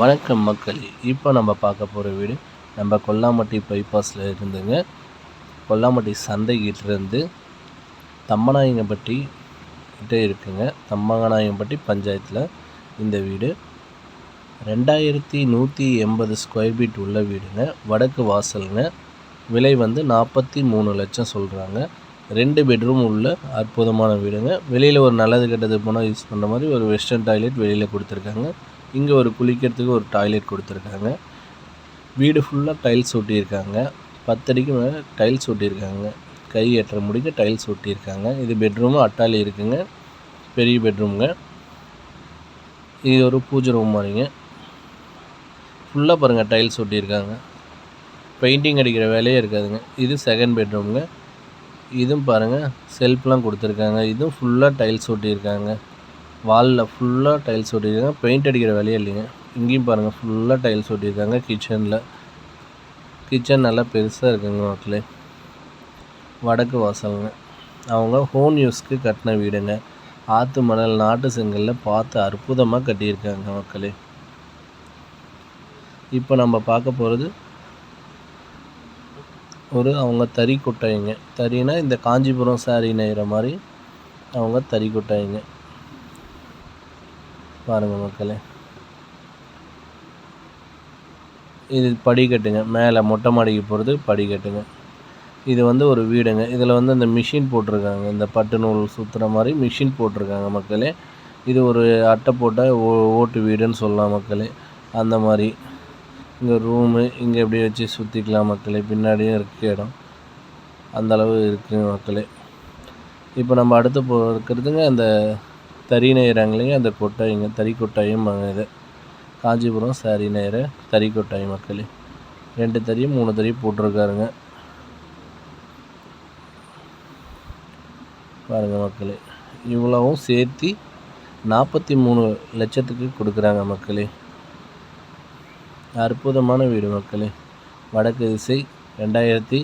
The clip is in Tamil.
வணக்கம் மக்களே. இப்போ நம்ம பார்க்க போகிற வீடு நம்ம கொல்லாம்பட்டி பைபாஸில் இருந்துங்க. கொல்லாம்பட்டி சந்தைகிட்டேருந்து தம்மநாயகம்பட்டி கிட்ட இருக்குங்க. தம்மநாயகம்பட்டி பஞ்சாயத்தில் இந்த வீடு 2180 ஸ்கொயர் ஃபீட் உள்ள வீடுங்க. வடக்கு வாசலுங்க. விலை 43 லட்சம் சொல்கிறாங்க. 2 பெட்ரூம் உள்ள அற்புதமான வீடுங்க. வெளியில் ஒரு நல்லது கெட்டது போனால் யூஸ் பண்ணுற மாதிரி ஒரு வெஸ்டர்ன் டாய்லெட் வெளியில் கொடுத்துருக்காங்க. இங்கே ஒரு குளிக்கிறதுக்கு ஒரு டாய்லெட் கொடுத்துருக்காங்க. வீடு ஃபுல்லாக டைல்ஸ் ஒட்டியிருக்காங்க. 10 அடிக்கு மேலே டைல்ஸ் ஒட்டியிருக்காங்க. கை எட்டுற முடிக்க டைல்ஸ் ஒட்டியிருக்காங்க. இது பெட்ரூமு அட்டாலி இருக்குங்க. பெரிய பெட்ரூமுங்க. இது ஒரு பூஜை ரூம் மாதிரிங்க. ஃபுல்லாக பாருங்கள் டைல்ஸ் ஒட்டியிருக்காங்க. பெயிண்டிங் அடிக்கிற வேலையே இருக்காதுங்க. இது செகண்ட் பெட்ரூமுங்க. இதுவும் பாருங்கள் செல்ஃப்லாம் கொடுத்துருக்காங்க. இதுவும் ஃபுல்லாக டைல்ஸ் ஒட்டியிருக்காங்க. வாலில் ஃபுல்லாக டைல்ஸ் ஒட்டியிருக்காங்க. பெயிண்ட் அடிக்கிற வேலையே இல்லைங்க. இங்கேயும் பாருங்கள் ஃபுல்லாக டைல்ஸ் ஒட்டியிருக்காங்க. கிச்சன் நல்லா பெருசாக இருக்குங்க மக்களே. வடக்கு வாசலுங்க. அவங்க ஹோம் யூஸ்க்கு கட்டின வீடுங்க. ஆற்று மணல் நாட்டு செங்கலில் பார்த்து அற்புதமாக கட்டியிருக்காங்க மக்களே. இப்போ நம்ம பார்க்க போகிறது அவங்க தறி கொட்டாய்ங்க. தறினா இந்த காஞ்சிபுரம் சாரீ நெய்கிற மாதிரி அவங்க தறி கொட்டாய்ங்க. பாருங்கள் மக்களே. இது படிக்கட்டுங்க. மேலே மொட்டை மாடிக்கு போகிறது படிக்கட்டுங்க. இது ஒரு வீடுங்க. இதில் அந்த மிஷின் போட்டிருக்காங்க. இந்த பட்டு நூல் சுற்றுற மாதிரி மிஷின் போட்டிருக்காங்க மக்களே. இது ஒரு அட்டை போட்ட ஓட்டு வீடுன்னு சொல்லலாம் மக்களே. அந்த மாதிரி இங்கே ரூமு இங்கே எப்படி வச்சு சுற்றிக்கலாம் மக்களே. பின்னாடியும் இருக்க இடம் அந்தளவு இருக்குங்க மக்களே. இப்போ நம்ம அடுத்து இருக்கிறதுங்க அந்த தறி நெய்கிறாங்களே அந்த கொட்டாய்ங்க. தறி கொட்டாயும் இது காஞ்சிபுரம் சாரி நெய்கிற தறி கொட்டாய் மக்களே. 2 தறியும் 3 தறியும் போட்டிருக்காருங்க. பாருங்கள் மக்களே. இவ்வளவும் சேர்த்து 43 லட்சத்துக்கு கொடுக்குறாங்க மக்களே. அற்புதமான வீடு மக்களே. வடக்கு திசை 2000